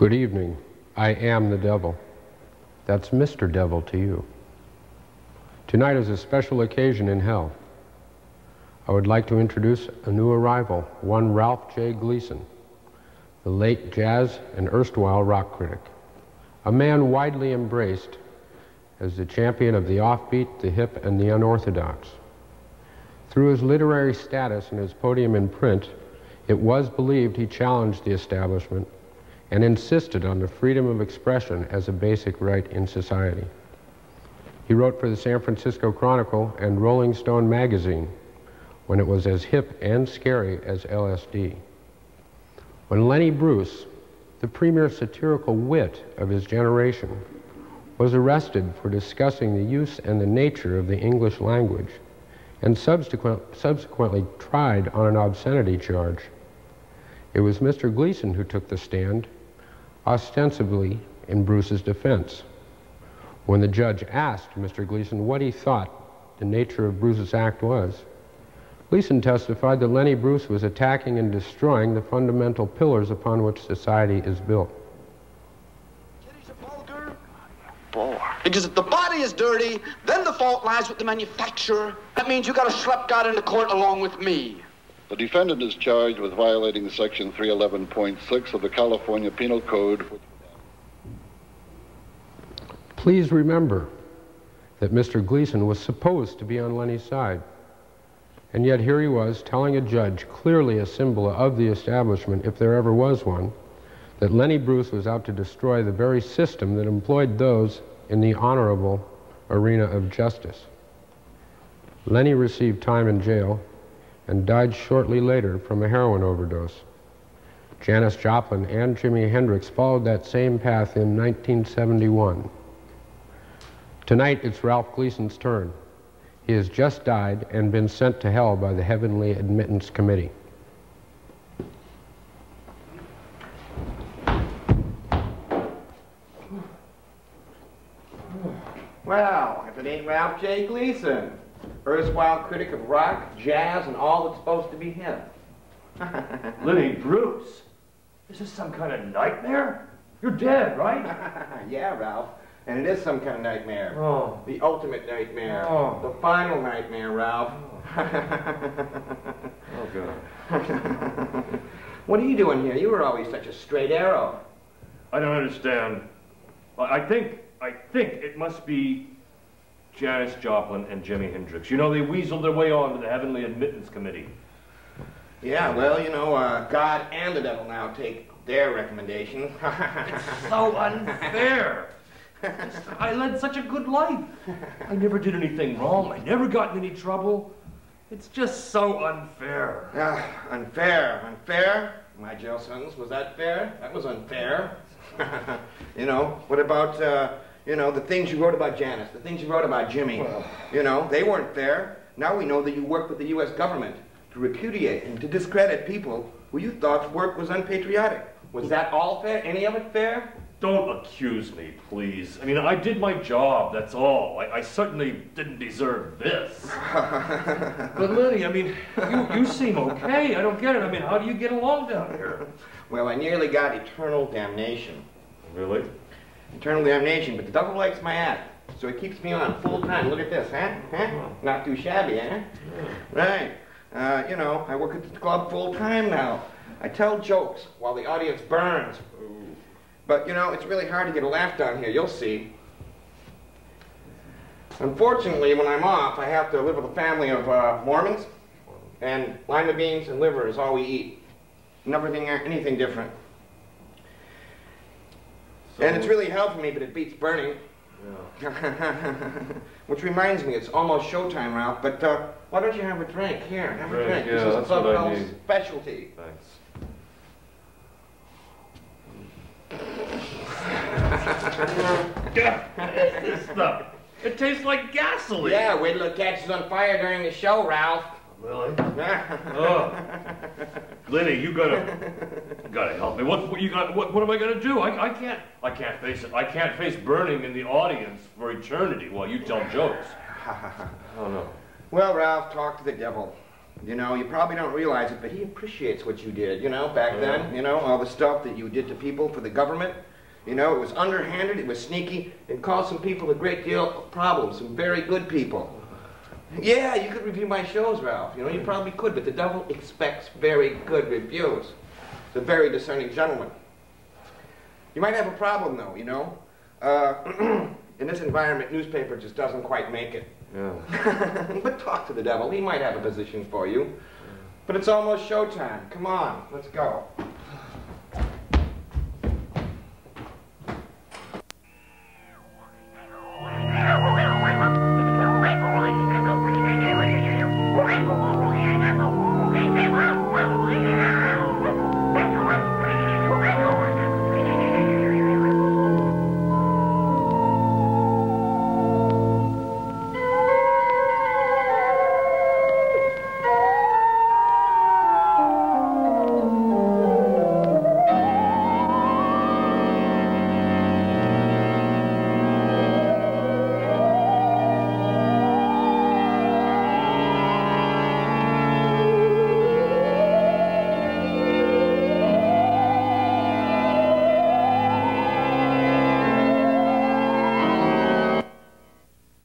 Good evening. I am the devil. That's Mr. Devil to you. Tonight is a special occasion in hell. I would like to introduce a new arrival, one Ralph J. Gleason, the late jazz and erstwhile rock critic, a man widely embraced as the champion of the offbeat, the hip, and the unorthodox. Through his literary status and his podium in print, it was believed he challenged the establishment and insisted on the freedom of expression as a basic right in society. He wrote for the San Francisco Chronicle and Rolling Stone magazine when it was as hip and scary as LSD. When Lenny Bruce, the premier satirical wit of his generation, was arrested for discussing the use and the nature of the English language and subsequently tried on an obscenity charge, it was Mr. Gleason who took the stand, ostensibly in Bruce's defense. When the judge asked Mr. Gleason what he thought the nature of Bruce's act was, Gleason testified that Lenny Bruce was attacking and destroying the fundamental pillars upon which society is built. Kitties are vulgar. Bore. Because if the body is dirty, then the fault lies with the manufacturer. That means you gotta schlep God into court along with me. The defendant is charged with violating Section 311.6 of the California Penal Code. Please remember that Mr. Gleason was supposed to be on Lenny's side. And yet here he was telling a judge, clearly a symbol of the establishment, if there ever was one, that Lenny Bruce was out to destroy the very system that employed those in the honorable arena of justice. Lenny received time in jail and died shortly later from a heroin overdose. Janis Joplin and Jimi Hendrix followed that same path in 1971. Tonight it's Ralph Gleason's turn. He has just died and been sent to hell by the Heavenly Admittance Committee. Well, if it ain't Ralph J. Gleason, erstwhile critic of rock, jazz, and all that's supposed to be him. Lenny Bruce? Is this some kind of nightmare? You're dead, right? Yeah, Ralph. And it is some kind of nightmare. Oh. The ultimate nightmare. Oh. The final nightmare, Ralph. Oh, God. What are you doing here? You were always such a straight arrow. I don't understand. I think it must be Janis Joplin and Jimi Hendrix. You know, they weaseled their way on to the Heavenly Admittance Committee. Yeah, well, you know, God and the devil now take their recommendation. It's so unfair. I led such a good life. I never did anything wrong. I never got in any trouble. It's just so unfair. Unfair? My jail sentence, was that fair? That was unfair. You know, what about, you know, the things you wrote about Janis, the things you wrote about Jimmy? Well, you know, they weren't fair. Now we know that you worked with the U.S. government to repudiate and to discredit people who you thought's work was unpatriotic. Was that all fair? Any of it fair? Don't accuse me, please. I mean, I did my job, that's all. I certainly didn't deserve this. But Lenny, I mean, you seem okay. I don't get it. I mean, how do you get along down here? Well, I nearly got eternal damnation. Really? Eternal damnation, but the devil likes my act, so it keeps me on full time. Look at this, huh? Not too shabby, huh? Right. You know, I work at the club full time now. I tell jokes while the audience burns. But, you know, it's really hard to get a laugh down here. You'll see. Unfortunately, when I'm off, I have to live with a family of Mormons, and lima beans and liver is all we eat. Never anything different. So, and it's really helping me, but it beats burning. Yeah. Which reminds me, it's almost showtime, Ralph, but why don't you have a drink? Here, have a drink. Yeah, this is that's what I need. Specialty. Thanks. What is this stuff? It tastes like gasoline. Yeah, wait till it catches on fire during the show, Ralph. Really? Oh. Lenny, you gotta help me. What am I gonna do? I can't face it. I can't face burning in the audience for eternity while you tell jokes. Oh no. Well, Ralph, talk to the devil. You know, you probably don't realize it, but he appreciates what you did, you know, back then. You know, all the stuff that you did to people for the government. You know, it was underhanded, it was sneaky, and caused some people a great deal of problems, some very good people. Yeah, you could review my shows, Ralph. You know, you probably could, but the devil expects very good reviews. He's a very discerning gentleman. You might have a problem, though, you know. In this environment, newspaper just doesn't quite make it. Yeah. But talk to the devil. He might have a position for you. But it's almost showtime. Come on, let's go.